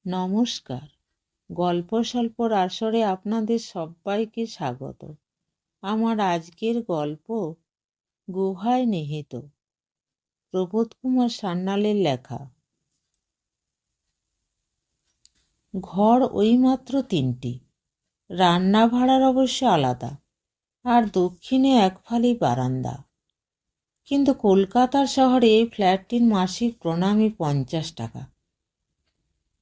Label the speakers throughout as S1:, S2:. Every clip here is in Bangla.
S1: নমস্কার। গল্প স্বল্পর আসরে আপনাদের সবাইকে স্বাগত। আমার আজকের গল্প গুহায় নিহিত, প্রবোধ কুমার সান্যালের লেখা। ঘর ওই মাত্র 3টি, রান্না ভাড়ার অবশ্য আলাদা, আর দক্ষিণে এক ফালি বারান্দা। কিন্তু কলকাতার শহরে এই ফ্ল্যাটটির মাসিক প্রণামী 50 টাকা।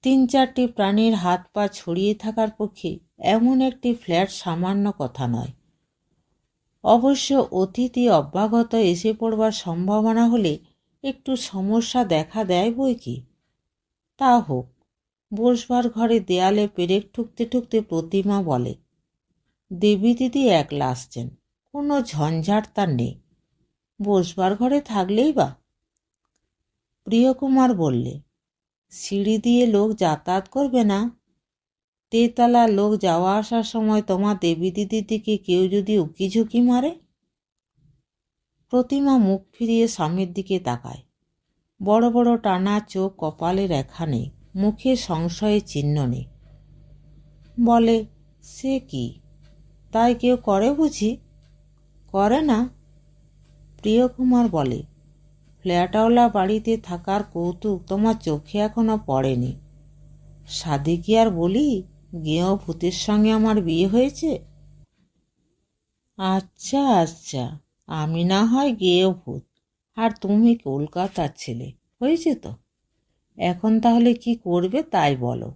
S1: 3-4টি প্রাণীর হাত পা ছড়িয়ে থাকার পক্ষে এমন একটি ফ্ল্যাট সামান্য কথা নয়। অবশ্য অতিথি অভ্যাগত এসে পড়বার সম্ভাবনা হলে একটু সমস্যা দেখা দেয় বই কি। তা হোক। বসবার ঘরে দেয়ালে পেরেক ঠুকতে ঠুকতে প্রতিমা বলে, দেবী দিদি একলা আসছেন, কোনো ঝঞ্ঝাট তার নেই, বসবার ঘরে থাকলেই বা। প্রিয়কুমার বললে, সিঁড়ি দিয়ে লোক যাতায়াত করবে না? তেতলার লোক যাওয়া আসার সময় তোমার দেবী দিদির দিকে কেউ যদি উকিঝুঁকি মারে? প্রতিমা মুখ ফিরিয়ে স্বামীর দিকে তাকায়। বড় বড় টানা চোখ, কপালে রেখা নেই, মুখে সংশয়ের চিহ্ন নেই। বলে, সে কি, তাই কেউ করে বুঝি? করে না? প্রিয়কুমার বলে, ফ্ল্যাটওয়ালা বাড়িতে থাকার কৌতুক তোমার চোখে এখনো পড়েনি। সাধে কি আর বলি, গেঁয়ো ভূতের সঙ্গে আমার বিয়ে হয়েছে? আচ্ছা আচ্ছা, আমি না হয় গেঁয়ো ভূত, আর তুমি কলকাতার ছেলে, হয়েছে তো। এখন তাহলে কি করবে তাই বলো।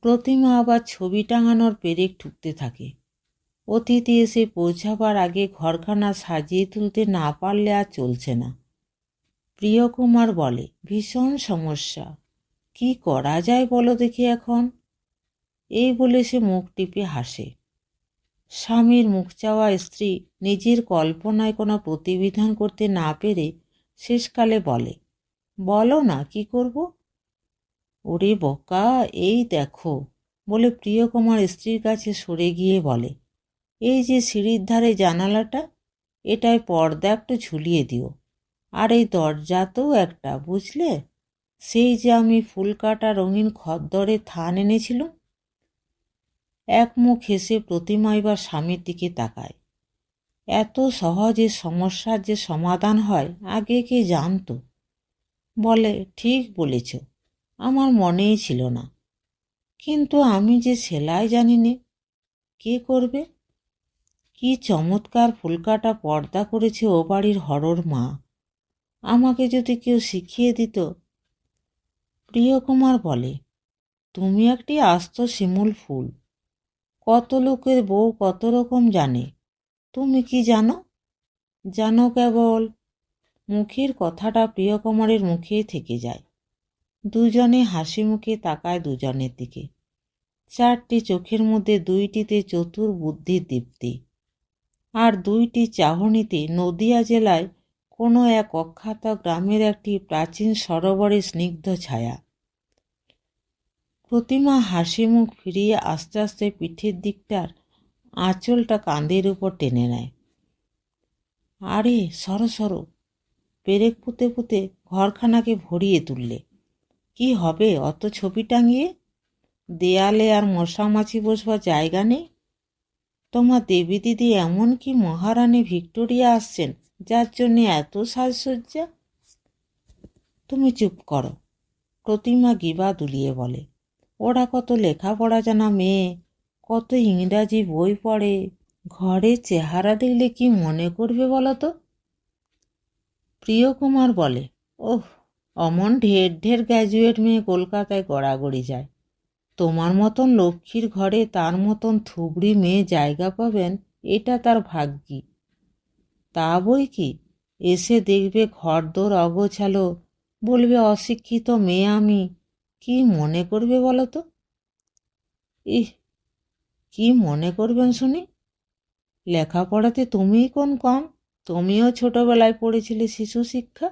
S1: প্রতিমা আবার ছবি টাঙানোর পেরেক ঠুকতে থাকে। অতিথি এসে পৌঁছাবার আগে ঘরখানা সাজিয়ে তুলতে না পারলে আর চলছে না। প্রিয়কুমার বলে, ভীষণ সমস্যা, কি করা যায় বলো দেখি এখন। এই বলে সে মুখ টিপে হাসে। স্বামীর মুখ চাওয়া স্ত্রী নিজের কল্পনায় কোনো প্রতিবিধান করতে না পেরে শেষকালে বলে, বলো না কি করব। ওরে বোকা, এই দেখো, বলে প্রিয়কুমার স্ত্রীর কাছে সরে গিয়ে বলে, এই যে সিঁড়ির ধারে জানালাটা, এটায় পর্দা একটু ঝুলিয়ে দিও, আর এই দরজাতেও একটা, বুঝলে, সেই যে আমি ফুল কাটা রঙিন খদ্দরে থান এনেছিলুম। এক মুখ হেসে প্রতিমা এবার স্বামীর দিকে তাকায়। এত সহজে সমস্যার যে সমাধান হয় আগে কে জানতো। বলে, ঠিক বলেছ, আমার মনেই ছিল না, কিন্তু আমি যে সেলাই জানি নে, কে করবে? কি চমৎকার ফুলকাটা পর্দা করেছে ও বাড়ির হরর মা, আমাকে যদি কেউ শিখিয়ে দিত। প্রিয়কুমার বলে, তুমি একটি আস্ত শিমুল ফুল, কত লোকের বউ কত রকম জানে, তুমি কি জানো? জানো কেবল। মুখের কথাটা প্রিয়কুমারের মুখেই থেকে যায়। দুজনে হাসি মুখে তাকায় দুজনের দিকে। 4টি চোখের মধ্যে 2টিতে চতুর বুদ্ধির দীপ্তি, আর 2টি চাহনিতে নদিয়া জেলায় কোনো এক অখ্যাত গ্রামের একটি প্রাচীন সরোবরের স্নিগ্ধ ছায়া। প্রতিমা হাসি মুখ ফিরিয়ে আস্তে আস্তে পিঠের দিকটার আঁচলটা কাঁধের উপর টেনে নেয়। আরে সরো সরো, পেরেক পুঁতে পুঁতে ঘরখানাকে ভরিয়ে তুললে। কি হবে অত ছবি টাঙিয়ে? দেয়ালে আর মশামাছি বসবার জায়গা নেই। তোমার দেবী দিদি এমন কি মহারানী ভিক্টোরিয়া আসছেন যার জন্যে এত সাজসজ্জা? তুমি চুপ করো, প্রতিমা গিবা দুলিয়ে বলে। ওরা কত লেখাপড়া জানা মেয়ে, কত ইংরাজি বই পড়ে, ঘরে চেহারা দেখলে কি মনে করবে বলো তো? প্রিয়কুমার বলে, ওহ, অমন ঢের ঢের গ্র্যাজুয়েট মেয়ে কলকাতায় গড়াগড়ি যায়, তোমার মতন লক্ষ্মীর ঘরে তার মতন থুবড়ি মেয়ে জায়গা পাবেন, এটা তার ভাগ্যি। তা বই কি, এসে দেখবে ঘরদোর অগোছালো, বলবে অশিক্ষিত মেয়ে আমি, কি মনে করবে বলো তো? ইহ, কি মনে করবেন শুনি? লেখাপড়াতে তুমিই কোন কম, তুমিও ছোটবেলায় পড়েছিলে শিশু শিক্ষা।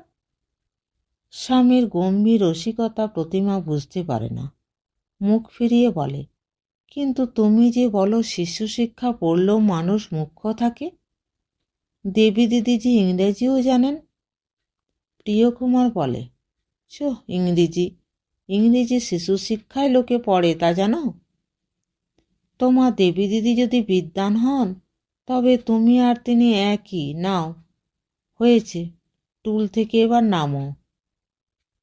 S1: স্বামীর গম্ভীর রসিকতা প্রতিমা বুঝতে পারে না। মুখ ফিরিয়ে বলে, কিন্তু তুমি যে বলো শিশু শিক্ষা পড়লেও মানুষ মূর্খ থাকে। দেবী দিদি যে ইংরেজিও জানেন। প্রিয়কুমার বলে, চো ইংরেজি, ইংরেজি শিশু শিক্ষায় লোকে পড়ে, তা জানো? তোমার দেবী দিদি যদি বিদ্বান হন, তবে তুমি আর তিনি একই। নাও, হয়েছে, টুল থেকে এবার নামো।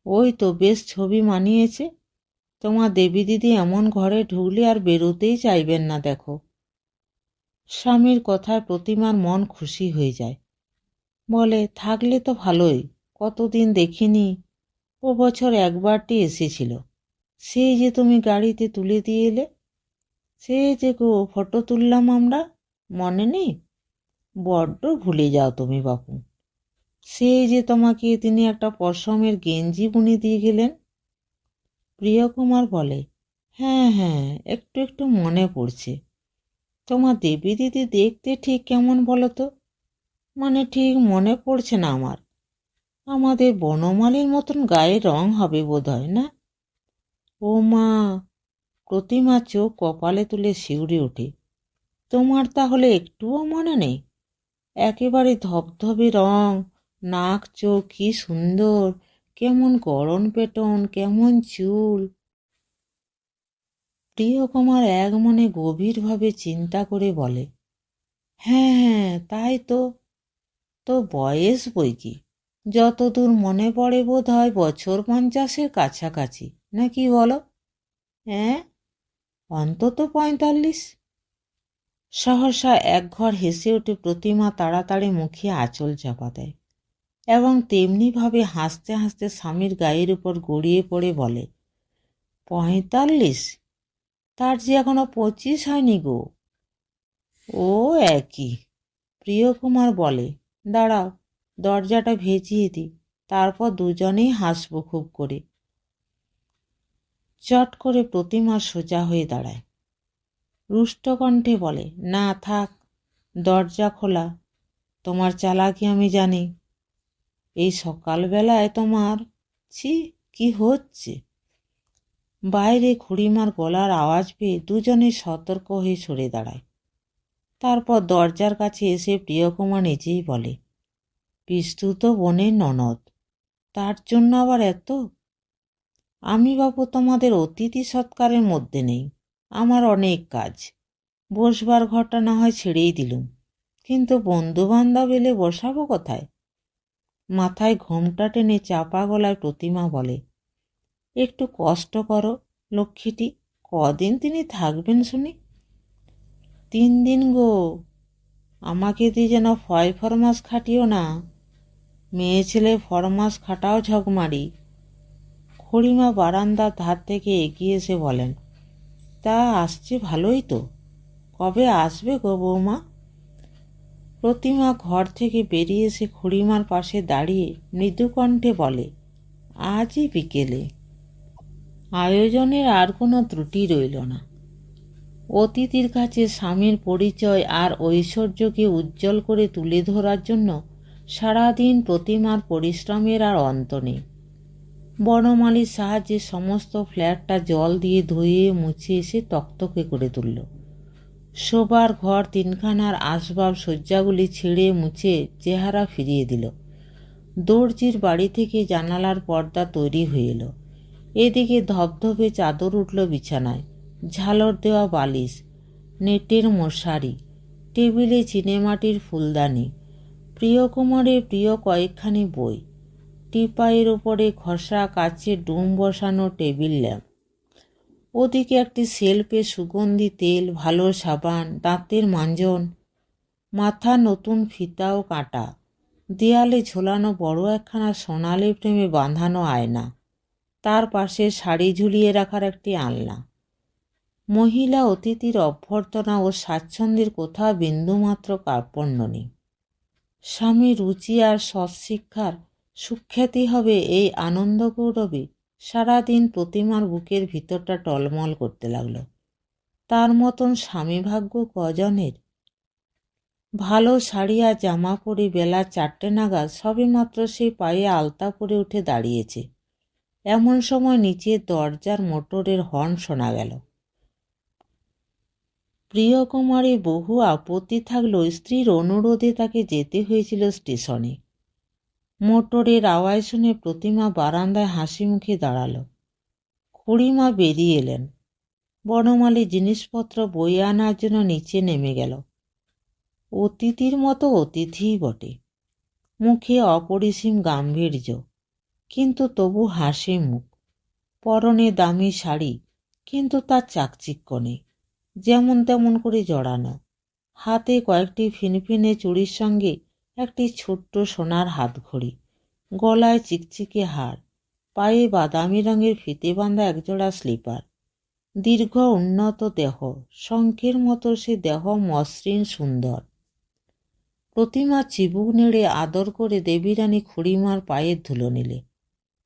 S1: ওই তো বেশ ছবি মানিয়েছে। তোমার দেবী দিদি এমন ঘরে ঢুকলে আর বেরোতেই চাইবেন না, দেখো। স্বামীর কথায় প্রতিমার মন খুশি হয়ে যায়। বলে, থাকলে তো ভালোই, কতদিন দেখিনি। ও বছর একবারটি এসেছিল, সেই যে তুমি গাড়িতে তুলে দিয়ে এলে। সে যে গো, ফটো তুললাম আমরা, মনে নেই? বড্ড ভুলে যাও তুমি বাপু। সেই যে তোমাকে তিনি একটা পশমের গেঞ্জি বুনে দিয়ে গেলেন। প্রিয়কুমার বলে, হ্যাঁ হ্যাঁ, একটু একটু মনে পড়ছে। তোমার দেবী দিদি দেখতে ঠিক কেমন বলো তো? মানে ঠিক মনে পড়ছে না আমার। আমাদের বনমালীর মতন গায়ের রং হবে বোধ হয়, না? ও মা! প্রতিমা চোখ কপালে তুলে শিউরে ওঠে। তোমার তাহলে একটুও মনে নেই? একেবারে ধবধবে রং, নাক চোখ কি সুন্দর, কেমন গড়ন পেটন, কেমন চুল। প্রিয়কুমার এক মনে গভীরভাবে চিন্তা করে বলে, হ্যাঁ হ্যাঁ, তাই তো। তো বয়স বই কি, যতদূর মনে পড়ে বোধ হয় বছর 50-এর কাছাকাছি, নাকি বলো? হ্যাঁ, অন্তত 45। সহসা একঘর হেসে উঠে প্রতিমা তাড়াতাড়ি মুখে আঁচল চাপা দেয় এবং তেমনিভাবে হাসতে হাসতে স্বামীর গায়ের উপর গড়িয়ে পড়ে বলে, 45? তার যে এখনো 25 হয়নি গো। ও একই। প্রিয়কুমার বলে, দাঁড়াও, দরজাটা ভেজিয়ে দিই, তারপর দুজনেই হাসব খুব করে। চট করে প্রতিমা সোজা হয়ে দাঁড়ায়, রুষ্ট কণ্ঠে বলে, না থাক, দরজা খোলা। তোমার চালাকি আমি জানি। এই সকালবেলায় তোমার, ছি, কি হচ্ছে? বাইরে খুড়িমার গলার আওয়াজ পেয়ে দুজনে সতর্ক হয়ে সরে দাঁড়ায়। তারপর দরজার কাছে এসে প্রিয়কুমার নিজেই বলে, পিস্তুত বোনের ননদ, তার জন্য আবার এত? আমি বাবু তোমাদের অতিথি সৎকারের মধ্যে নেই, আমার অনেক কাজ। বসবার ঘরটা না হয় ছেড়েই দিলুম, কিন্তু বন্ধুবান্ধব এলে বসাবো কোথায়? মাথায় ঘোমটা টেনে চাপা গলায় প্রতিমা বলে, একটু কষ্ট করো লক্ষ্মীটি। কদিন তিনি থাকবেন শুনি? 3 দিন গো। আমাকে দিয়ে যেন ফরমাস খাটিও না। মেয়ে ছেলে ফরমাস খাটাও ঝকমারি। খুড়িমা বারান্দার ধার থেকে এগিয়ে এসে বলেন, তা আসছে ভালোই তো। কবে আসবে গো বৌমা? প্রতিমা ঘর থেকে বেরিয়ে এসে খুড়িমার পাশে দাঁড়িয়ে মৃদু কণ্ঠে বলে, আজই বিকেলে। আয়োজনের আর কোনো ত্রুটি রইল না। অতিথির কাছে স্বামীর পরিচয় আর ঐশ্বর্যকে উজ্জ্বল করে তুলে ধরার জন্য সারাদিন প্রতিমার পরিশ্রমের আর অন্ত নেই। বনমালীর সাহায্যে সমস্ত ফ্ল্যাটটা জল দিয়ে ধুয়ে মুছে এসে তকতকে করে তুলল। শোবার ঘর 3খানার আসবাব সজ্জাগুলি ছেড়ে মুছে চেহারা ফিরিয়ে দিল। দর্জির বাড়ি থেকে জানালার পর্দা তৈরি হয়ে এলো। এদিকে ধবধবে চাদর উঠল বিছানায়, ঝালর দেওয়া বালিশ, নেটের মশারি, টেবিলে চিনেমাটির ফুলদানি, প্রিয়কুমারের প্রিয় কয়েকখানি বই, টিপাইয়ের ওপরে ঘষা কাচের ডুম বসানো টেবিল ল্যাম্প। ওদিকে একটি শেলফে সুগন্ধি তেল, ভালো সাবান, দাঁতের মাঞ্জন, মাথা নতুন ফিতা ও কাঁটা, দেয়ালে ঝোলানো বড় একখানা সোনালি ফ্রেমে বাঁধানো আয়না, তার পাশে শাড়ি ঝুলিয়ে রাখার একটি আলনা। মহিলা অতিথির অভ্যর্থনা ও স্বাচ্ছন্দ্যের কোথাও বিন্দুমাত্র কার্পণ্য নেই। স্বামী রুচি আর সৎশিক্ষার সুখ্যাতি হবে এই আনন্দ গৌরবে সারাদিন প্রতিমার বুকের ভিতরটা টলমল করতে লাগল। তার মতন স্বামী ভাগ্য কজনের? ভালো শাড়ি আর জামা পরে বেলা 4টে নাগাদ সবেমাত্র সেই পায়ে আলতা পরে উঠে দাঁড়িয়েছে। এমন সময় নিচে দরজার মোটরের হর্ন শোনা গেল। প্রিয়কুমারের বহু আপত্তি থাকলেও স্ত্রীর অনুরোধে তাকে যেতে হয়েছিল স্টেশনে। মোটরের আওয়াজ শুনে প্রতিমা বারান্দায় হাসি মুখে দাঁড়ালো। খুড়িমা বেরিয়ে এলেন। বনমালী জিনিসপত্র বয়ে আনার জন্য নিচে নেমে গেল। অতিথির মতো অতিথিই বটে, মুখে অপরিসীম গাম্ভীর্য, কিন্তু তবু হাসি মুখ। পরনে দামি শাড়ি, কিন্তু তার চাকচিক্য নেই, যেমন তেমন করে জড়ানো। হাতে কয়েকটি ফিনফিনে চুড়ির সঙ্গে একটি ছোট্ট সোনার হাতঘড়ি, গলায় চিকচিকে হার, পায়ে বাদামি রঙের ফিতে বাঁধা একজোড়া স্লিপার। দীর্ঘ উন্নত দেহ, শঙ্খের মতো সে দেহ মসৃণ সুন্দর। প্রতিমা চিবুক নেড়ে আদর করে দেবীরানী খুড়িমার পায়ের ধুলো নিলে।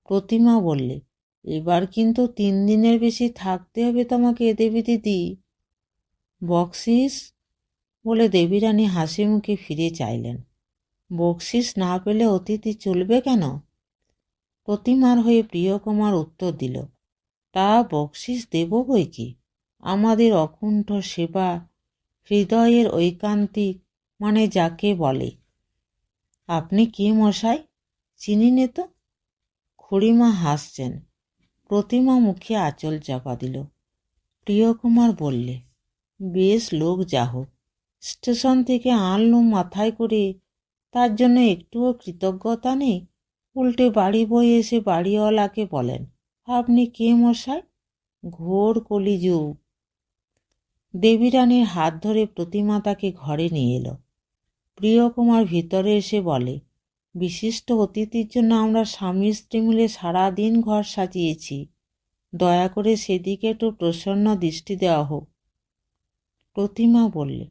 S1: প্রতিমা বললে, এবার কিন্তু 3 দিনের বেশি থাকতে হবে তোমাকে দেবী দিদি। বকশিস বলে দেবীরানী হাসি মুখে ফিরে চাইলেন। বকশিস না পেলে অতিথি চলবে কেন? প্রতিমার হয়ে প্রিয়কুমার উত্তর দিল, তা বকশিস দেব বই কি। আমাদের অকুণ্ঠ সেবা, হৃদয়ের ঐকান্তিক, মানে যাকে বলে। আপনি কে মশাই? চিনি নে তো। খুড়িমা হাসছেন। প্রতিমা মুখে আঁচল চাপা দিল। প্রিয়কুমার বললে, বেশ লোক যা হোক, স্টেশন থেকে আনলুম মাথায় করে, তার জন্য একটুও কৃতজ্ঞতা নেই। উল্টে বাড়ি বয়ে এসে বাড়িওয়ালাকে বলেন, আপনি কে মশাই? ঘোর কলিযুগ। দেবীরানীর হাত ধরে প্রতিমা তাকে ঘরে নিয়ে এলো। প্রিয়কুমার ভিতরে এসে বলে, বিশিষ্ট অতিথির জন্য আমরা স্বামী স্ত্রী মিলে সারাদিন ঘর সাজিয়েছি, দয়া করে সেদিকে একটু প্রসন্ন দৃষ্টি দেওয়া হোক। প্রতিমা বললে,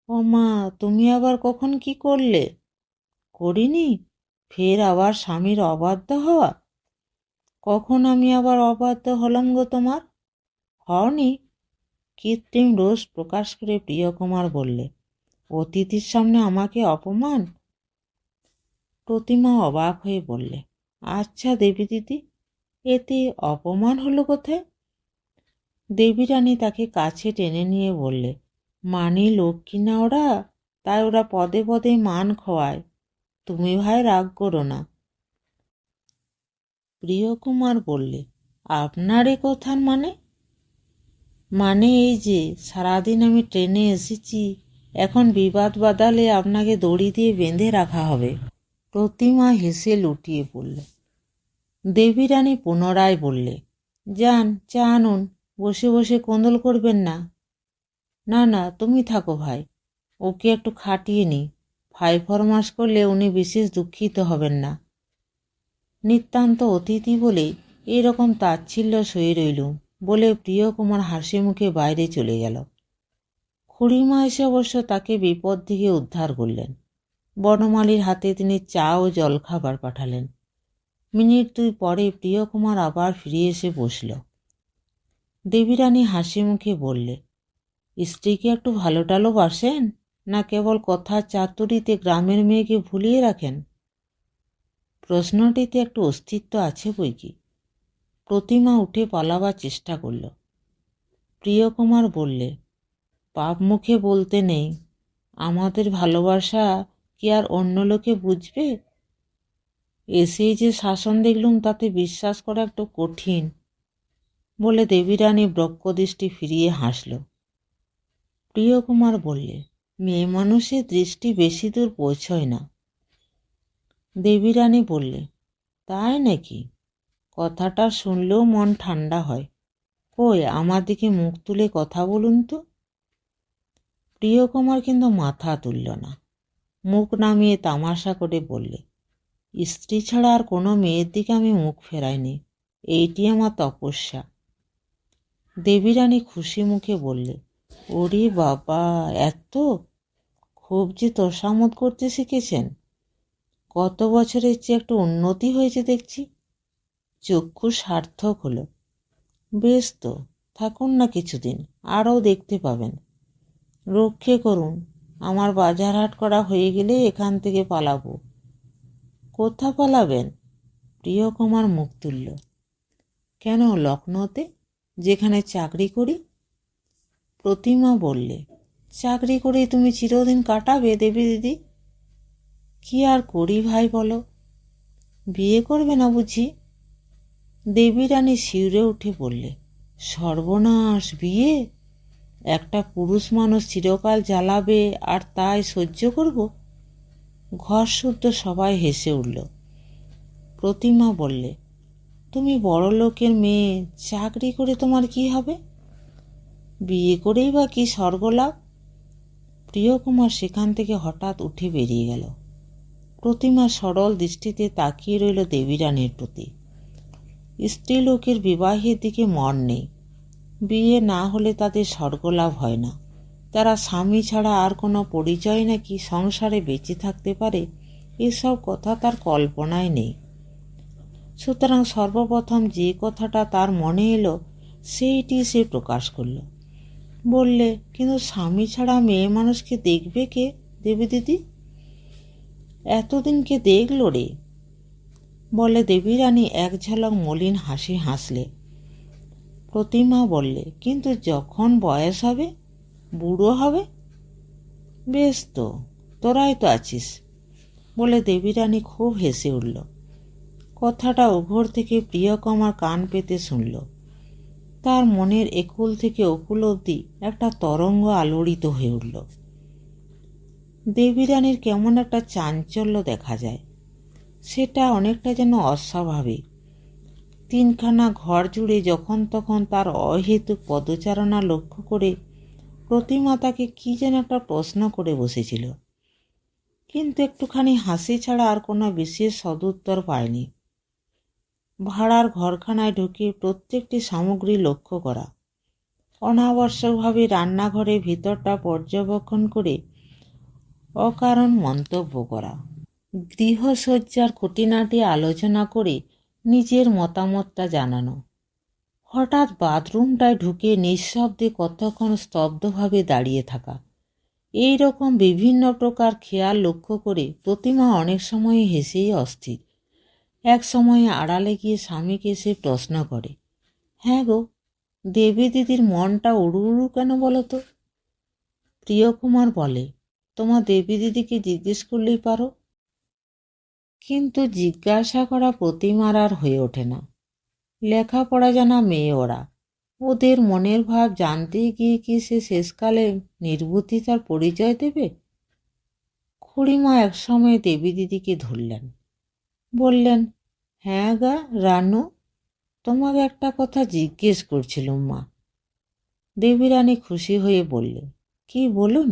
S1: ও মা, তুমি আবার কখন কি করলে? করিনি? ফের আবার স্বামীর অবাধ্য হওয়া? কখন আমি আবার অবাধ্য হলাম গো তোমার? হওনি। কৃত্রিম রোষ প্রকাশ করে প্রিয়কুমার বললে, অতিথির সামনে আমাকে অপমান? প্রতিমা অবাক হয়ে বললে, আচ্ছা দেবী দিদি, এতে অপমান হলো কোথায়? দেবীরানী তাকে কাছে টেনে নিয়ে বললে, মানি লক্ষ্মী না ওরা, তাই ওরা পদে পদে মান খোয়ায়। তুমি ভাই রাগ করো না। প্রিয়কুমার বললে, আপনার এ কথার মানে? মানে এই যে সারাদিন আমি ট্রেনে এসেছি, এখন বিবাদ বাঁধালে আপনাকে দড়ি দিয়ে বেঁধে রাখা হবে। প্রতিমা হেসে লুটিয়ে পড়ল। দেবীরানী পুনরায় বললে, যান চা আনুন, বসে বসে কোন্দল করবেন না। না না, তুমি থাকো ভাই, ওকে একটু খাটিয়ে নি, ভাই ফরমাস করলে উনি বিশেষ দুঃখিত হবেন না। নিতান্ত অতিথি বলে এরকম তাচ্ছিল্য সয়ে রইলুম বলে প্রিয়কুমার হাসি মুখে বাইরে চলে গেল। খুড়িমা এসে অবশ্য তাকে বিপদ থেকে উদ্ধার করলেন। বনমালীর হাতে তিনি চা ও জলখাবার পাঠালেন। মিনিট 2 পরে প্রিয়কুমার আবার ফিরে এসে বসল। দেবীরানী হাসি মুখে বললে, স্ত্রীকে একটু ভালো টালো বাসেন, না কেবল কথার চাতুরিতে গ্রামের মেয়েকে ভুলিয়ে রাখেন? প্রশ্নটিতে একটু অস্তিত্ব আছে বই কি। প্রতিমা উঠে পালাবার চেষ্টা করল। প্রিয়কুমার বললে, পাপ মুখে বলতে নেই, আমাদের ভালোবাসা কি আর অন্য লোকে বুঝবে? এসেই যে শাসন দেখলুম তাতে বিশ্বাস করা একটু কঠিন। বলে দেবীরানী ব্রহ্মদৃষ্টি ফিরিয়ে হাসল। প্রিয়কুমার বললে, মেয়ে মানুষের দৃষ্টি বেশি দূর পৌঁছয় না। দেবীরানী বললে, তাই নাকি? কথাটা শুনলেও মন ঠান্ডা হয়। কই আমার দিকে মুখ তুলে কথা বলুন তো। প্রিয়কুমার কিন্তু মাথা তুলল না, মুখ নামিয়ে তামাশা করে বললে, স্ত্রী ছাড়া আর কোনো মেয়ের দিকে আমি মুখ ফেরাইনি, এইটি আমার তপস্যা। দেবীরানী খুশি মুখে বললে, ওরে বাবা, এত! খুব যে তোষামোদ করতে শিখেছেন। কত বছরের চেয়ে একটু উন্নতি হয়েছে দেখছি। চক্ষু সার্থক হলো। বেশ তো, থাকুন না কিছুদিন, আরও দেখতে পাবেন। রক্ষে করুন, আমার বাজার হাট করা হয়ে গেলে এখান থেকে পালাবো। কোথা পালাবেন? প্রিয়কুমার মুখ তুলল। কেন, লখনৌতে, যেখানে চাকরি করি। প্রতিমা বললে, চাকরি করেই তুমি চিরদিন কাটাবে দেবী দিদি? কি আর করি ভাই বলো? বিয়ে করবে না বুঝি? দেবী রানী শিউরে উঠে বললে, সর্বনাশ, বিয়ে? একটা পুরুষ মানুষ চিরকাল জ্বালাবে আর তাই সহ্য করব? ঘর শুদ্ধ সবাই হেসে উঠল। প্রতিমা বললে, তুমি বড় লোকের মেয়ে, চাকরি করে তোমার কি হবে? বিয়ে করেই বা কি স্বর্গলাভ? প্রিয়কুমার সেখান থেকে হঠাৎ উঠে বেরিয়ে গেল। প্রতিমা সরল দৃষ্টিতে তাকিয়ে রইল দেবী রানীর প্রতি। স্ত্রীলোকের বিবাহের দিকে মন নেই। বিয়ে না হলে তাদের স্বর্গলাভ হয় না। তারা স্বামী ছাড়া আর কোনো পরিচয় নাকি সংসারে বেঁচে থাকতে পারে, এসব কথা তার কল্পনায় নেই। সুতরাং সর্বপ্রথম যে কথাটা তার মনে এলো সেইটি সে প্রকাশ করল। বললে, কিন্তু স্বামী ছাড়া মেয়ে মানুষকে দেখবে কে দেবী দিদি? এতদিনকে দেখল রে? বলে দেবী রানী এক ঝলক মলিন হাসি হাসলে। প্রতিমা বললে, কিন্তু যখন বয়স হবে, বুড়ো হবে? বেশ তো, তোরাই তো আছিস, বলে দেবী রানী খুব হেসে উঠল। কথাটা ওঘর থেকে প্রিয়কুমার কান পেতে শুনল। তার মনের একুল থেকে অকুল অবধি একটা তরঙ্গ আলোড়িত হয়ে উঠল। দেবী রানীর কেমন একটা চাঞ্চল্য দেখা যায়, সেটা অনেকটা যেন অস্বাভাবিক। তিনখানা ঘর জুড়ে যখন তখন তার অহেতুক পদচারণা লক্ষ্য করে প্রতিমা তাকে কি যেন একটা প্রশ্ন করে বসেছিল, কিন্তু একটুখানি হাসি ছাড়া আর কোনো বিশেষ সদুত্তর পায়নি। ভাড়ার ঘরখানায় ঢুকে প্রত্যেকটি সামগ্রী লক্ষ্য করা, অনাবশ্যকভাবে রান্নাঘরের ভিতরটা পর্যবেক্ষণ করে অকারণ মন্তব্য করা, গৃহসজ্জার খুঁটিনাটি আলোচনা করে নিজের মতামতটা জানানো, হঠাৎ বাথরুমটায় ঢুকে নিঃশব্দে কতক্ষণ স্তব্ধভাবে দাঁড়িয়ে থাকা, এই রকম বিভিন্ন প্রকার খেয়াল লক্ষ্য করে প্রতিমা অনেক সময় হেসেই অস্থির। এক সময় আড়ালে গিয়ে স্বামীকে সে প্রশ্ন করে, হ্যাঁ গো, দেবী দিদির মনটা উড়ু উড়ু কেন বলো তো? প্রিয়কুমার বলে, তোমার দেবী দিদিকে জিজ্ঞেস করলেই পারো। কিন্তু জিজ্ঞাসা করা প্রতিমার আর হয়ে ওঠে না। লেখাপড়া জানা মেয়ে ওরা, ওদের মনের ভাব জানতে গিয়ে কি সে শেষকালে নির্বুদ্ধিতার পরিচয় দেবে? খুড়িমা একসময় দেবী দিদিকে ধরলেন, বললেন, হ্যাঁ গা রানু, তোমাকে একটা কথা জিজ্ঞেস করছিলুম মা। দেবী রানী খুশি হয়ে বললে, কি বলুন?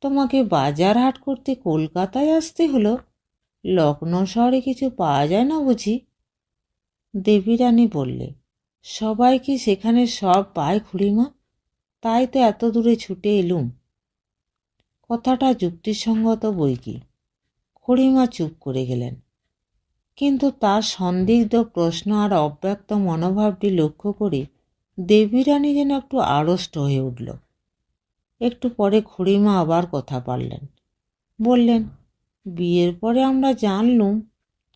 S1: তোমাকে বাজার হাট করতে কলকাতায় আসতে হলো? লখনৌ শহরে কিছু পাওয়া যায় না বুঝি? দেবী রানী বললে, সবাই কি সেখানে সব পায় খুড়িমা? তাই তো এত দূরে ছুটে এলুম। কথাটা যুক্তিসঙ্গত বই কি। খুড়িমা চুপ করে গেলেন, কিন্তু তার সন্দিগ্ধ প্রশ্ন আর অব্যক্ত মনোভাবটি লক্ষ্য করে দেবী রানী যেন একটু আড়ষ্ট হয়ে উঠল। একটু পরে খুড়িমা আবার কথা পারলেন, বললেন, বিয়ের পরে আমরা জানলুম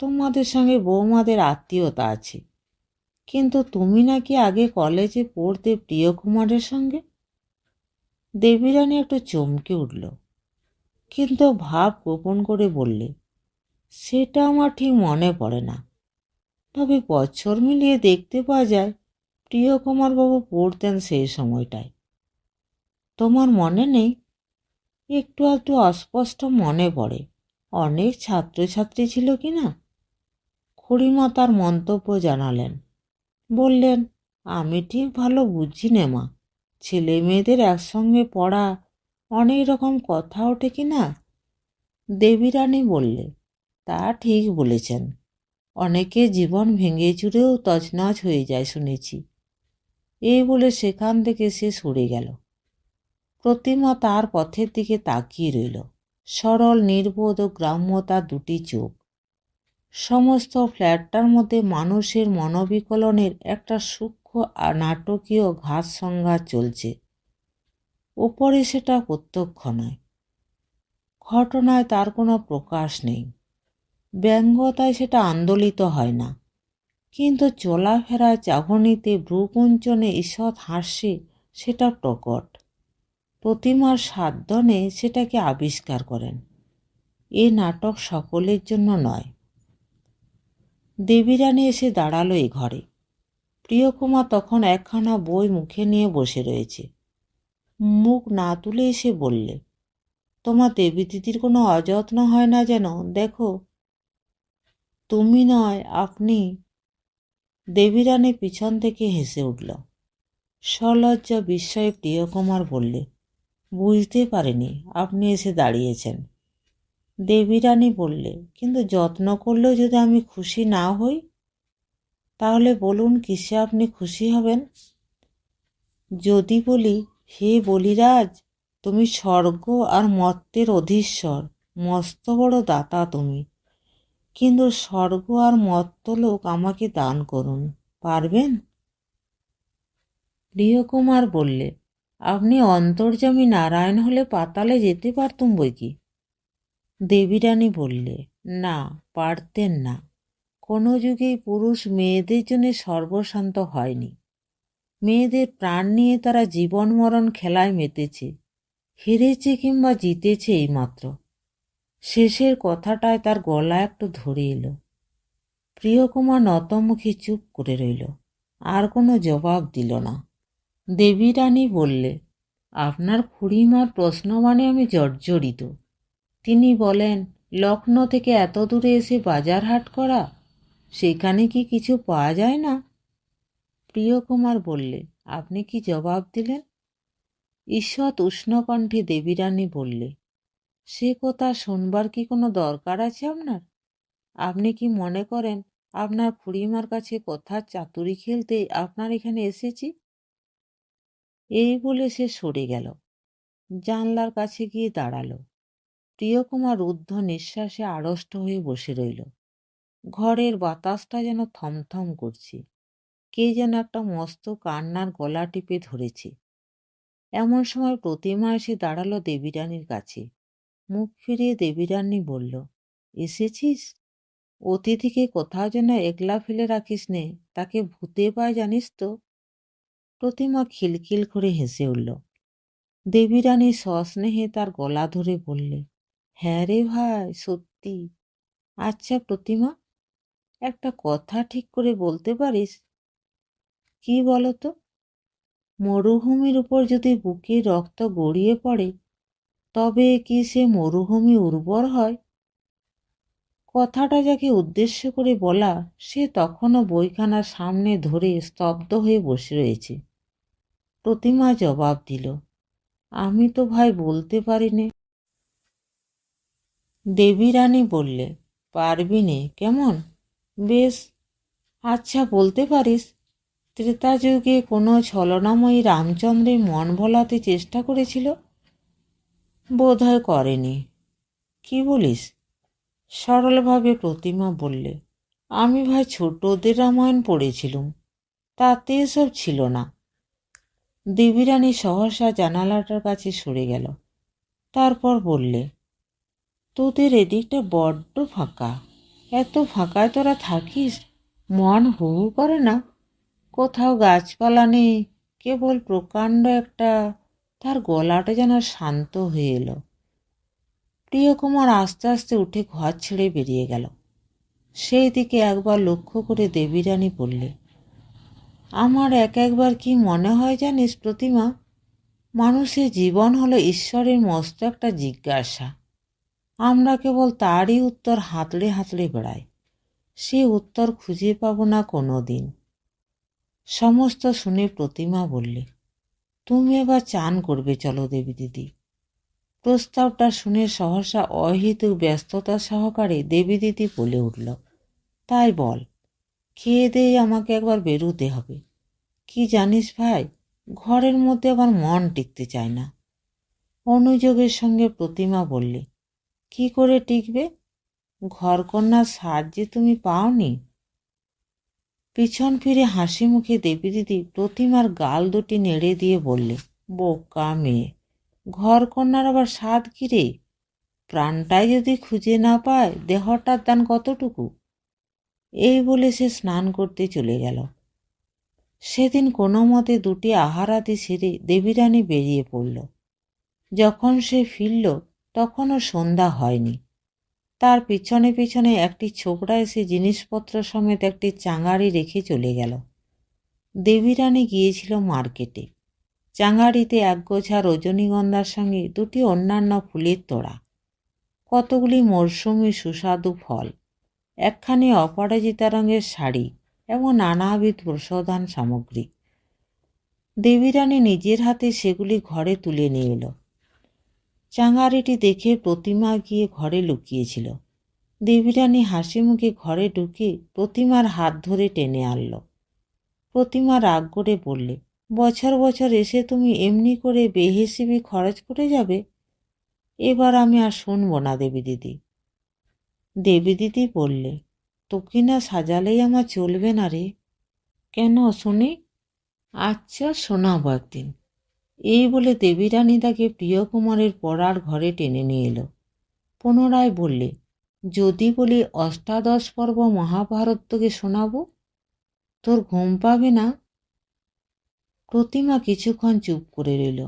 S1: তোমাদের সঙ্গে বৌমাদের আত্মীয়তা আছে, কিন্তু তুমি নাকি আগে কলেজে পড়তে প্রিয়কুমারের সঙ্গে? দেবী রানী একটু চমকে উঠল, কিন্তু ভাব গোপন করে বললে, সেটা আমার ঠিক মনে পড়ে না, তবে বছর মিলিয়ে দেখতে পাওয়া যায় প্রিয়কুমারবাবু পড়তেন সেই সময়টায়। তোমার মনে নেই? একটু একটু অস্পষ্ট মনে পড়ে। অনেক ছাত্রছাত্রী ছিল কি না? খুড়িমা তার মন্তব্য জানালেন, বললেন, আমি ঠিক ভালো বুঝি নে মা, ছেলে মেয়েদের একসঙ্গে পড়া, অনেক রকম কথা ওঠে কি না? দেবী রানী বললে, তা ঠিক বলেছেন, অনেকে জীবন ভেঙে চুরেও তছনছ হয়ে যায় শুনেছি। এই বলে সেখান থেকে সে সরে গেল। প্রতিমা তার পথের দিকে তাকিয়ে রইল, সরল নির্বোধ ও গ্রাম্যতা দুটি চোখ। সমস্ত ফ্ল্যাটটার মধ্যে মানুষের মনোবিকলনের একটা সূক্ষ্ম আর নাটকীয় ঘাত সংঘাত চলছে। ওপরে সেটা প্রত্যক্ষ নয়, ঘটনায় তার কোনো প্রকাশ নেই, ব্যঙ্গতায় সেটা আন্দোলিত হয় না, কিন্তু চলাফেরায় চাহনিতে ভ্রুকুঞ্চনে ঈষৎ হাস্যে সেটা প্রকট। প্রতিমার সাধ্যনে সেটাকে আবিষ্কার করেন। এ নাটক সকলের জন্য নয়। দেবীরানী এসে দাঁড়ালো এ ঘরে। প্রিয়কুমার তখন একখানা বই মুখে নিয়ে বসে রয়েছে। মুখ না তুলে এসে বললে, তোমার দেবী দিদির কোনো অযত্ন হয় না যেন, দেখো। তুমি নয়, আপনি। দেবীরানী পিছন থেকে হেসে উঠল। সলজ্জা বিস্ময়ে প্রিয়কুমার বললে, বুঝতে পারিনি আপনি এসে দাঁড়িয়েছেন। দেবীরানী বললে, কিন্তু যত্ন করলেও যদি আমি খুশি না হই, তাহলে বলুন কিসে আপনি খুশি হবেন? যদি বলি, হে বলিরাজ, তুমি স্বর্গ আর মর্ত্যের অধীশ্বর, মস্ত বড় দাতা তুমি, কিন্তু স্বর্গ আর মর্ত্যলোক আমাকে দান করুন, পারবেন? প্রিয়কুমার বললে, আপনি অন্তর্যামী নারায়ণ হলে পাতালে যেতে পারতুম বই কি। দেবীরানী বললে, না, পারতেন না। কোনো যুগেই পুরুষ মেয়েদের জন্য সর্বশান্ত হয়নি। মেয়েদের প্রাণ নিয়ে তারা জীবন মরণ খেলায় মেতেছে, হেরেছে কিংবা জিতেছে এইমাত্র। শেষের কথাটায় তার গলা একটু ধরে এলো। প্রিয়কুমার নতমুখী চুপ করে রইল, আর কোনো জবাব দিল না। দেবীরানী বললে, আপনার খুড়িমার প্রশ্ন মানে আমি জর্জরিত। তিনি বলেন, লখনৌ থেকে এত দূরে এসে বাজার হাট করা, সেখানে কি কিছু পাওয়া যায় না? প্রিয়কুমার বললে, আপনি কি জবাব দিলেন? ঈষৎ উষ্ণকণ্ঠে দেবীরানী বললে, সে কথা শুনবার কি কোনো দরকার আছে আপনার? আপনি কি মনে করেন আপনার খুড়িমার কাছে কথার চাতুরি খেলতে আপনার এখানে এসেছি? এই বলে সে সরে গেল, জানলার কাছে গিয়ে দাঁড়ালো। প্রিয়কুমার রুদ্ধ নিঃশ্বাসে আড়ষ্ট হয়ে বসে রইল। ঘরের বাতাসটা যেন থমথম করছে, কে যেন একটা মস্ত কান্নার গলা টিপে ধরেছে। এমন সময় প্রতিমা এসে দাঁড়ালো দেবীরানীর কাছে। মুখ ফিরিয়ে দেবীরানী বলল, এসেছিস? অতিথিকে কোথাও যেন একলা ফেলে রাখিস নে, তাকে ভূতে পায় জানিস তো। প্রতিমা খিলখিল করে হেসে উঠল। দেবীরানী সস্নেহে তার গলা ধরে বললে, হ্যাঁ রে ভাই, সত্যি। আচ্ছা প্রতিমা, একটা কথা ঠিক করে বলতে পারিস? কি বলো তো? মরুভূমির উপর যদি বুকে রক্ত গড়িয়ে পড়ে, তবে কি সে মরুভূমি উর্বর হয়? কথাটা যাকে উদ্দেশ্য করে বলা, সে তখনও বইখানা সামনে ধরে স্তব্ধ হয়ে বসে রয়েছে। প্রতিমা জবাব দিল, আমি তো ভাই বলতে পারি নে। দেবীরানী বললে, পারবি নে কেমন? বেশ, আচ্ছা বলতে পারিস, ত্রেতা যুগে কোনো ছলনাময়ী রামচন্দ্রের মন ভোলাতে চেষ্টা করেছিল? বোধহয় করেনি। কি বলিস? সরলভাবে প্রতিমা বললে, আমি ভাই ছোটদের রামায়ণ পড়েছিলুম, তাতে এসব ছিল না। দেবীরানী সহসা জানালাটার কাছে সরে গেল। তারপর বললে, তোদের এদিকটা বড্ড ফাঁকা। এত ফাঁকায় তোরা থাকিস, মন হু হু করে না? কোথাও গাছপালা নেই, কেবল প্রকাণ্ড একটা। তার গলাটা যেন শান্ত হয়ে এলো। প্রিয়কুমার আস্তে আস্তে উঠে ঘর ছেড়ে বেরিয়ে গেল। সেই দিকে একবার লক্ষ্য করে দেবীরানী বললে, আমার একবার কি মনে হয় জানিস প্রতিমা, মানুষের জীবন হলো ঈশ্বরের মস্ত একটা জিজ্ঞাসা। আমরা কেবল তারই উত্তর হাতড়ে হাতড়ে বেড়াই। সে উত্তর খুঁজে পাব না কোনো দিন। সমস্ত শুনে প্রতিমা বললে, তুমি এবার চান করবে, চলো দেবী দিদি। প্রস্তাবটা শুনে সহসা অহেতুক ব্যস্ততা সহকারে দেবী দিদি বলে উঠল, তাই বল, খেয়ে দিয়ে আমাকে একবার বেরোতে হবে। কি জানিস ভাই, ঘরের মধ্যে আবার মন টিকতে চায় না। অনুযোগের সঙ্গে প্রতিমা বললে, কি করে টিকবে? ঘরকন্যার সাহায্যে তুমি পাওনি? পিছন ফিরে হাসি মুখে দেবী দিদি প্রতিমার গাল দুটি নেড়ে দিয়ে বললে, বোকা মেয়ে, ঘরকন্যার আবার স্বাদ কি রে? প্রাণটাই যদি খুঁজে না পায়, দেহটার দান কতটুকু? এই বলে সে স্নান করতে চলে গেল। সেদিন কোনো মতে দুটি আহারাদি সেরে দেবীরানী বেরিয়ে পড়ল। যখন সে ফিরল, তখনও সন্ধ্যা হয়নি। তার পিছনে পিছনে একটি ছোকরা এসে জিনিসপত্র সমেত একটি চাঙাড়ি রেখে চলে গেল। দেবীরানী গিয়েছিল মার্কেটে। চাঙাড়িতে একগোছা রজনীগন্ধার সঙ্গে দুটি অন্যান্য ফুলের তোড়া, কতগুলি মরশুমি সুস্বাদু ফল, একখানি অপরাজিতা রঙের শাড়ি এবং নানাবিধ প্রসাধন সামগ্রী। দেবীরানী নিজের হাতে সেগুলি ঘরে তুলে নিয়ে এলো। চাঙাড়িটি দেখে প্রতিমা গিয়ে ঘরে লুকিয়েছিল। দেবীরানী হাসি মুখে ঘরে ঢুকে প্রতিমার হাত ধরে টেনে আনল। প্রতিমা রাগ করে বললে, বছর বছর এসে তুমি এমনি করে বেহিসেবি খরচ করে যাবে? এবার আমি আর শুনব না দেবী দিদি। দেবী দিদি বললে, তোকে না সাজালেই আমার চলবে না রে। কেন শুনি? আচ্ছা শোনাবো একদিন। এই বলে দেবীরানী তাকে প্রিয়কুমারের পড়ার ঘরে টেনে নিয়ে এলো। পুনরায় বললে, যদি বলি অষ্টাদশ পর্ব মহাভারত তোকে শোনাবো, তোর ঘুম পাবে না? প্রতিমা কিছুক্ষণ চুপ করে রইল।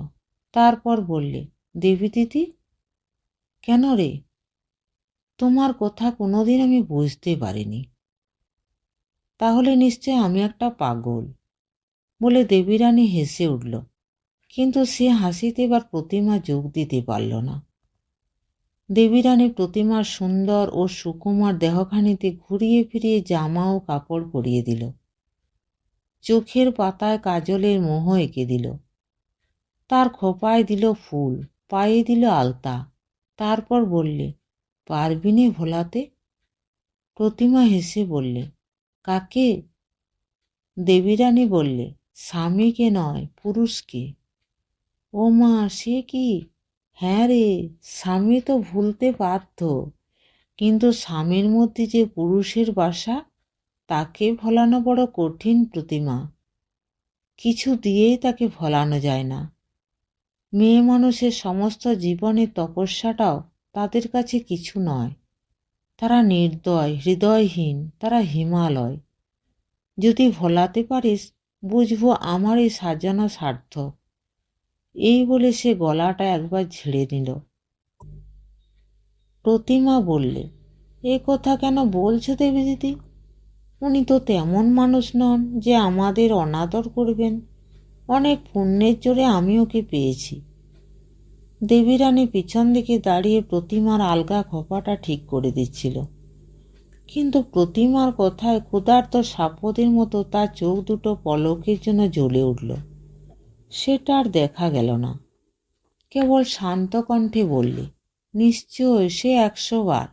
S1: তারপর বললে, দেবী দিদি। কেন রে? তোমার কথা কোনোদিন আমি বুঝতে পারিনি। তাহলে নিশ্চয় আমি একটা পাগল, বলে দেবীরানী হেসে উঠল। কিন্তু সে হাসিতে এবার প্রতিমা যোগ দিতে পারল না। দেবীরানী প্রতিমার সুন্দর ও সুকুমার দেহখানিতে ঘুরিয়ে ফিরিয়ে জামা ও কাপড় পরিয়ে দিল। চোখের পাতায় কাজলের মোহ এঁকে দিল। তার খোপায় দিল ফুল, পায়ে দিল আলতা। তারপর বললে, পারবি নে ভোলাতে? প্রতিমা হেসে বললে, কাকে? দেবীরানী বললে, স্বামীকে নয়, পুরুষকে। ও মা, সে কি? হ্যাঁ রে, স্বামী তো ভুলতে বাধ্য, কিন্তু স্বামীর মধ্যে যে পুরুষের বাসা, তাকে ভোলানো বড় কঠিন প্রতিমা। কিছু দিয়েই তাকে ভোলানো যায় না। মেয়ে মানুষের সমস্ত জীবনের তপস্যাটাও তাদের কাছে কিছু নয়। তারা নির্দয়, হৃদয়হীন, তারা হিমালয়। যদি ভোলাতে পারিস, বুঝবো আমার এই সাজানো সার্থক। এই বলে সে গলাটা একবার ঝেড়ে নিল। প্রতিমা বললে, এ কথা কেন বলছো দেবী দিদি? উনি তো তেমন মানুষ নন যে আমাদের অনাদর করবেন। অনেক পুণ্যের জোরে আমি ওকে পেয়েছি। দেবীরানী পিছন দিকে দাঁড়িয়ে প্রতিমার আলগা খোপাটা ঠিক করে দিচ্ছিল। কিন্তু প্রতিমার কথায় ক্ষুধার্ত সাপদের মতো তার চোখ দুটো পলকের জন্য জ্বলে উঠল। সেটা আর দেখা গেল না। কেবল শান্ত কণ্ঠে বললে, নিশ্চয় সে 100 বার।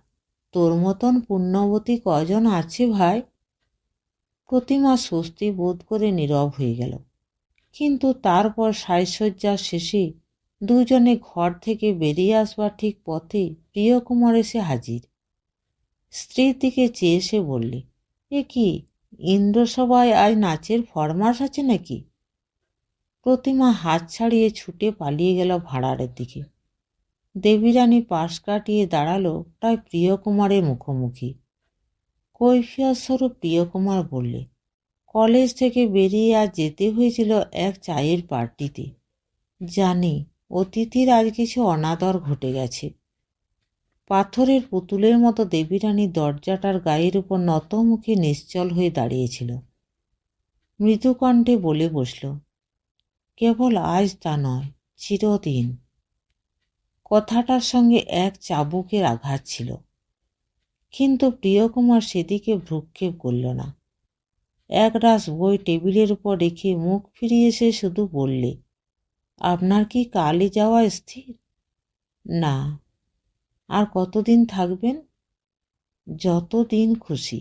S1: তোর মতন পুণ্যবতী কজন আছে ভাই? প্রতিমা স্বস্তি বোধ করে নীরব হয়ে গেল। কিন্তু তারপর সাজসজ্জার শেষে দুজনে ঘর থেকে বেরিয়ে আসবার ঠিক পথে প্রিয়কুমার এসে হাজির। স্ত্রীর দিকে চেয়ে এসে বললে, এ কি, ইন্দ্রসভায় আজ নাচের ফরমাস আছে নাকি? প্রতিমা হাত ছাড়িয়ে ছুটে পালিয়ে গেল ভাঁড়ারের দিকে। দেবীরানী পাশ কাটিয়ে দাঁড়ালো প্রায় প্রিয়কুমারের মুখোমুখি। কৈফিয়তস্বরূপ প্রিয়কুমার বললে, কলেজ থেকে বেরিয়ে আজ যেতে হয়েছিল এক চায়ের পার্টিতে। জানি অতিথির আজ কিছু অনাদর ঘটে গেছে। পাথরের পুতুলের মতো দেবীরানী দরজাটার গায়ের উপর নত মুখে নিশ্চল হয়ে দাঁড়িয়েছিল। মৃদুকণ্ঠে বলে বসল, কেবল আজ তা নয়, চিরদিন। কথাটার সঙ্গে এক চাবুকের আঘাত ছিল। কিন্তু প্রিয়কুমার সেদিকে ভ্রুক্ষেপ করল না। একরাশ বই টেবিলের উপর রেখে মুখ ফিরিয়ে এসে শুধু বললে, আপনার কি কালই যাওয়া স্থির? না। আর কতদিন থাকবেন? যতদিন খুশি।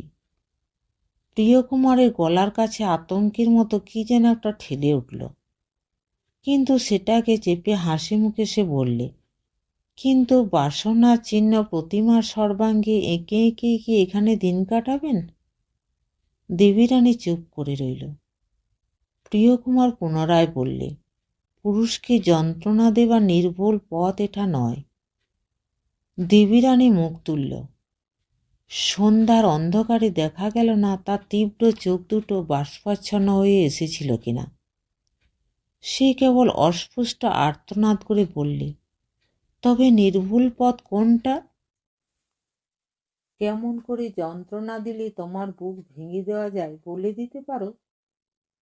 S1: প্রিয়কুমারের গলার কাছে আতঙ্কের মতো কি যেন একটা ঠেলে উঠল। কিন্তু সেটাকে চেপে হাসি মুখে সে বললে, কিন্তু বাসনার চিহ্ন প্রতিমার সর্বাঙ্গে এঁকে এঁকে কি এখানে দিন কাটাবেন? দেবীরানী চুপ করে রইল। প্রিয়কুমার পুনরায় বললে, পুরুষকে যন্ত্রণা দেবার নির্ভুল পথ এটা নয়। দেবীরানী মুখ তুলল। সন্ধ্যার অন্ধকারে দেখা গেল না তার তীব্র চোখ দুটো বাষ্পাচ্ছন্ন হয়ে এসেছিল কিনা। সে কেবল অস্পষ্ট আর্তনাদ করে বললে, তবে নির্ভুল পথ কোনটা? কেমন করে যন্ত্রণা দিলে তোমার বুক ভেঙে দেওয়া যায় বলে দিতে পারো?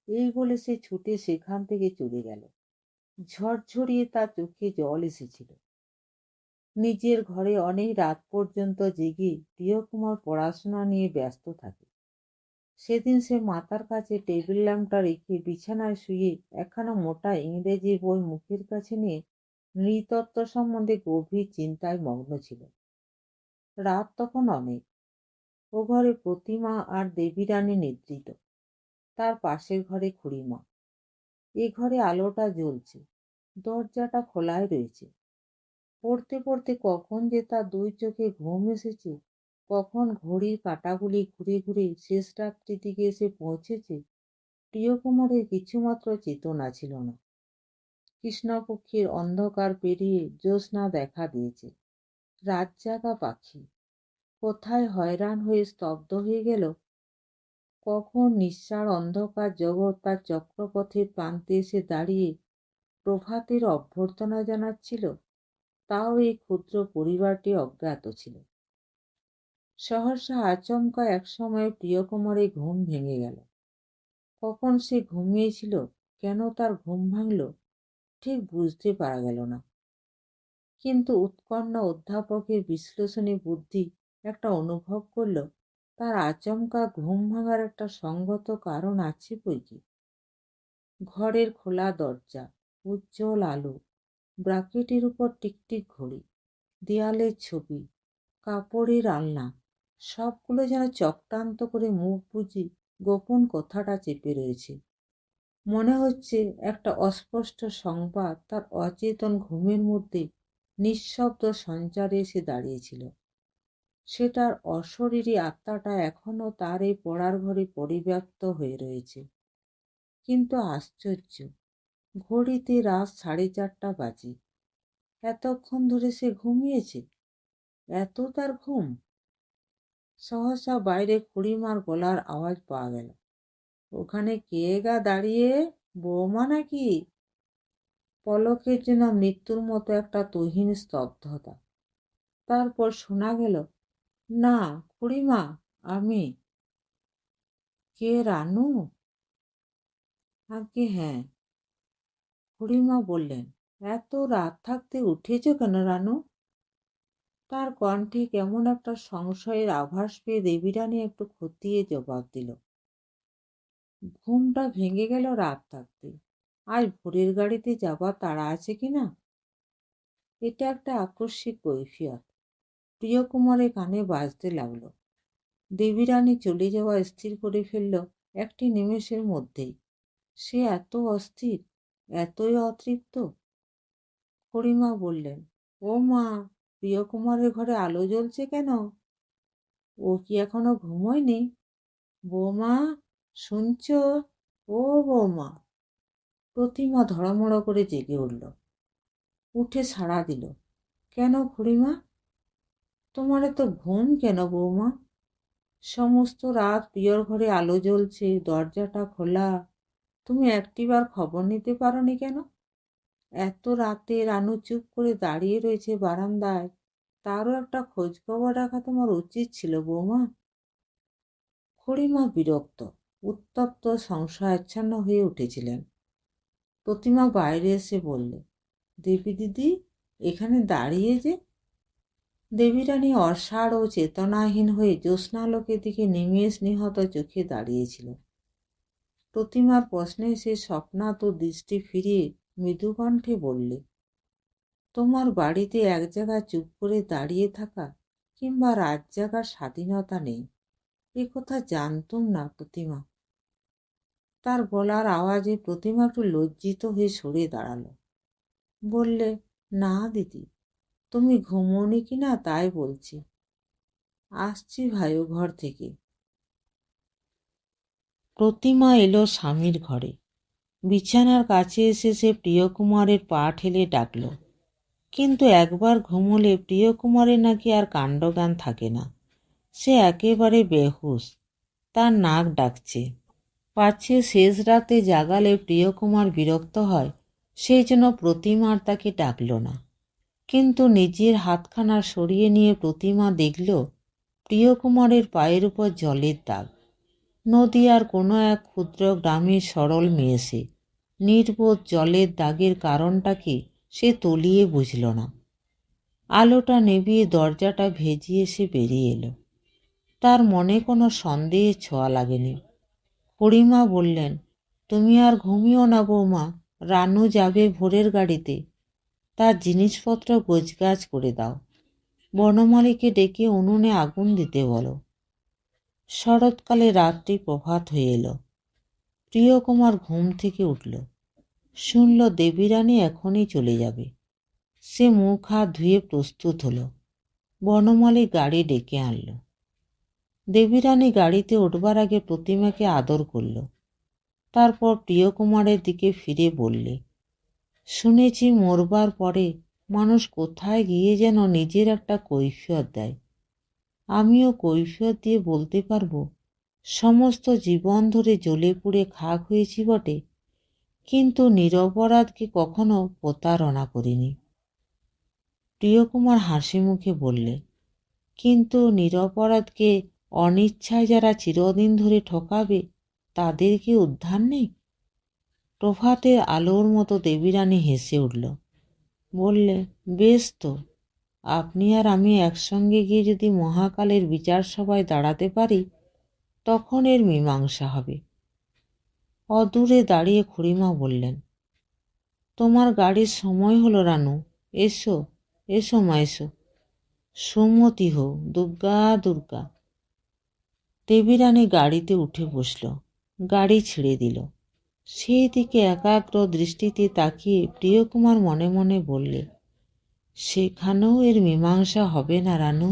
S1: এই বলে সে ছুটে সেখান থেকে চলে গেল। ঝরঝরিয়ে তার চোখে জল এসেছিল। নিজের ঘরে অনেক রাত পর্যন্ত জেগে প্রিয়কুমার পড়াশোনা নিয়ে ব্যস্ত থাকে। সেদিন সে মাথার কাছে টেবিল ল্যাম্পটা রেখে বিছানায় শুয়ে একখানা মোটা ইংরেজি বই মুখের কাছে নিয়ে নৃতত্ত্ব সম্বন্ধে গভীর চিন্তায় মগ্ন ছিল। রাত তখন অনেক। ও ঘরে প্রতিমা আর দেবী রানী নিদ্রিত। তার পাশের ঘরে খুড়িমা। এ ঘরে আলোটা জ্বলছে, দরজাটা খোলাই রয়েছে। পড়তে পড়তে কখন যে তার দুই চোখে ঘুম এসেছে, কখন ঘড়ির কাঁটাগুলি ঘুরে ঘুরে শেষ রাত্রির দিকে এসে পৌঁছেছে, প্রিয়কুমারের কিছুমাত্র চেতনা ছিল না। কৃষ্ণপক্ষের অন্ধকার পেরিয়ে জ্যোৎস্না দেখা দিয়েছে। রাত জাগা পাখি কোথায় হয়রান হয়ে স্তব্ধ হয়ে গেল। কখন নিঃসার অন্ধকার জগৎ তার চক্রপথের প্রান্তে এসে দাঁড়িয়ে প্রভাতের অভ্যর্থনা জানাচ্ছিল, তাও এই ক্ষুদ্র পরিবারটি অজ্ঞাত ছিল। সহসা আচমকা একসময় প্রিয়কুমারের ঘুম ভেঙে গেল। কখন সে ঘুমিয়েছিল, কেন তার ঘুম ভাঙল, ঠিক বুঝতে পারা গেল না। কিন্তু উৎকণ্ঠ অধ্যাপকের বিশ্লেষণী বুদ্ধি একটা অনুভব করল, তার আচমকা ঘুম ভাঙার একটা সঙ্গত কারণ আছে বৈকি। ঘরের খোলা দরজা, উজ্জ্বল আলো, ব্রাকেটের উপর টিকটিক ঘড়ি, দেয়ালের ছবি, কাপড়ের আলনা, সবগুলো যেন চক্রান্ত করে মুখ বুজি গোপন কথাটা চেপে রয়েছে। মনে হচ্ছে একটা অস্পষ্ট সংবাদ তার অচেতন ঘুমের মধ্যে নিঃশব্দ সঞ্চারে এসে দাঁড়িয়েছিল। সেটার অশরীরী আত্মাটা এখনো তার এই পড়ার ঘরে পরিব্যাপ্ত হয়ে রয়েছে। কিন্তু আশ্চর্য, ঘড়িতে রাত 4:30 বাজে। এতক্ষণ ধরে সে ঘুমিয়েছে। এত তার ঘুম! সহসা বাইরে খুড়িমার গলার আওয়াজ পাওয়া গেল। ওখানে কে গা দাঁড়িয়ে, বৌমা নাকি? পলকের জন্য মৃত্যুর মতো একটা তুহিন স্তব্ধতা। তারপর শোনা গেল, না খুড়িমা, আমি। কে, রানু? আজ্ঞে হ্যাঁ। খুড়িমা বললেন, এত রাত থাকতে উঠেছ কেন রানু? তার কণ্ঠে কেমন একটা সংশয়ের আভাস পেয়ে দেবীরানী একটু খতিয়ে জবাব দিল, ঘুমটা ভেঙে গেল রাত থাকতে। আজ ভোরের গাড়িতে যাবার তাড়া আছে কিনা। এটা একটা আকস্মিক কৈফিয়ত প্রিয়কুমারের কানে বাজতে লাগলো। দেবীরানী চলে যাওয়া স্থির করে ফেলল একটি নিমেষের মধ্যেই। সে এত অস্থির, এতই অতৃপ্ত। খুড়িমা বললেন, ও মা, প্রিয়কুমারের ঘরে আলো জ্বলছে কেন? ও কি এখনো ঘুমোয়নি? বৌমা, শুনছ? ও বৌমা! প্রতিমা ধড়মড় করে জেগে উঠল, উঠে সাড়া দিল, কেন খুড়িমা? তোমার এত ঘুম কেন বৌমা? সমস্ত রাত প্রিয়র ঘরে আলো জ্বলছে, দরজাটা খোলা, তুমি একটিবার খবর নিতে পারোনি কেন? এত রাতে রানু চুপ করে দাঁড়িয়ে রয়েছে বারান্দায়, তারও একটা খোঁজ খবর রাখা তোমার উচিত ছিল বৌমা। খুড়িমা বিরক্ত, উত্তপ্ত, সংশয়াচ্ছন্ন হয়ে উঠেছিলেন। প্রতিমা বাইরে এসে বললে, দেবী দিদি, এখানে দাঁড়িয়ে যে? দেবীরানী অসাড় ও চেতনাহীন হয়ে জ্যোৎস্নালোকের দিকে নিমেষ নিহত চোখে দাঁড়িয়েছিল। প্রতিমার প্রশ্নে সে স্বপ্নাত দৃষ্টি ফিরিয়ে মৃদুকণ্ঠে বললে, তোমার বাড়িতে এক জায়গায় চুপ করে দাঁড়িয়ে থাকা কিংবা রাত জাগার স্বাধীনতা নেই, এ কথা জানতুম না প্রতিমা। তার গলার আওয়াজে প্রতিমা একটু লজ্জিত হয়ে সরে দাঁড়ালো। বললে, না দিদি, তুমি ঘুমোনি কি না তাই বলছি। আসছি ভাইও ঘর থেকে। প্রতিমা এলো স্বামীর ঘরে। বিছানার কাছে এসে সে প্রিয়কুমারের পা ঠেলে ডাকল। কিন্তু একবার ঘুমোলে প্রিয়কুমারের নাকি আর কাণ্ডজ্ঞান থাকে না। সে একেবারে বেহুশ, তার নাক ডাকছে। পাছে শেষ রাতে জাগালে প্রিয়কুমার বিরক্ত হয়, সেই জন্য প্রতিমার তাকে ডাকল না। কিন্তু নিজের হাতখানা সরিয়ে নিয়ে প্রতিমা দেখল প্রিয়কুমারের পায়ের উপর জলের দাগ। নদীয়ার কোনো এক ক্ষুদ্র গ্রামের সরল মেয়ে সে। নির্বোধ জলের দাগের কারণটা কি সে তলিয়ে বুঝল না। আলোটা নেভিয়ে দরজাটা ভেজিয়ে সে বেরিয়ে এলো। তার মনে কোনো সন্দেহের ছোঁয়া লাগেনি। খুড়িমা বললেন, তুমি আর ঘুমিও না বৌমা, রানু যাবে ভোরের গাড়িতে। তার জিনিসপত্র গোছগাছ করে দাও। বনমালীকে ডেকে উনুনে আগুন দিতে বলো। শরৎকালে রাত্রি প্রভাত হয়ে এলো। প্রিয়কুমার ঘুম থেকে উঠল। শুনল দেবীরানী এখনই চলে যাবে। সে মুখ হাত ধুয়ে প্রস্তুত হলো। বনমালী গাড়ি ডেকে আনল। দেবীরানী গাড়িতে উঠবার আগে প্রতিমাকে আদর করল। তারপর প্রিয়কুমারের দিকে ফিরে বললে, শুনেছি মরবার পরে মানুষ কোথায় গিয়ে যেন নিজের একটা কৈফিয়ত দেয়। আমিও কৈফিয়ত দিয়ে বলতে পারবো, সমস্ত জীবন ধরে জ্বলে পুড়ে খাক হয়েছি বটে, কিন্তু নিরপরাধকে কখনো প্রতারণা করিনি। প্রিয়কুমার হাসি মুখে বললে, কিন্তু নিরপরাধকে অনিচ্ছায় যারা চিরদিন ধরে ঠকাবে তাদের কি উদ্ধার নেই? প্রভাতের আলোর মতো দেবীরানী হেসে উঠল। বললে, বেশ তো, আপনি আর আমি একসঙ্গে গিয়ে যদি মহাকালের বিচার সভায় দাঁড়াতে পারি তখন এর মীমাংসা হবে। অদূরে দাঁড়িয়ে খুড়িমা বললেন, তোমার গাড়ির সময় হলো রানু, এসো এসো মা এসো। সুমতি হো, দুর্গা দুর্গা। দেবীরানী গাড়িতে উঠে বসল। গাড়ি ছেড়ে দিল। সেই দিকে একাগ্র দৃষ্টিতে তাকিয়ে প্রিয়কুমার মনে মনে বললে, সেখানেও এর মীমাংসা হবে না রানু।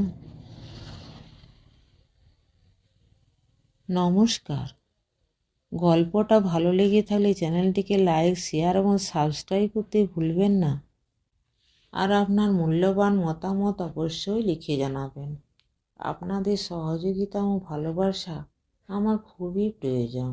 S1: নমস্কার। গল্পটা ভালো লেগে থাকলে চ্যানেলটিকে লাইক, শেয়ার এবং সাবস্ক্রাইব করতে ভুলবেন না। আর আপনার মূল্যবান মতামত অবশ্যই লিখে জানাবেন। আপনাদের সহযোগিতা ও ভালোবাসা আমার খুবই প্রয়োজন।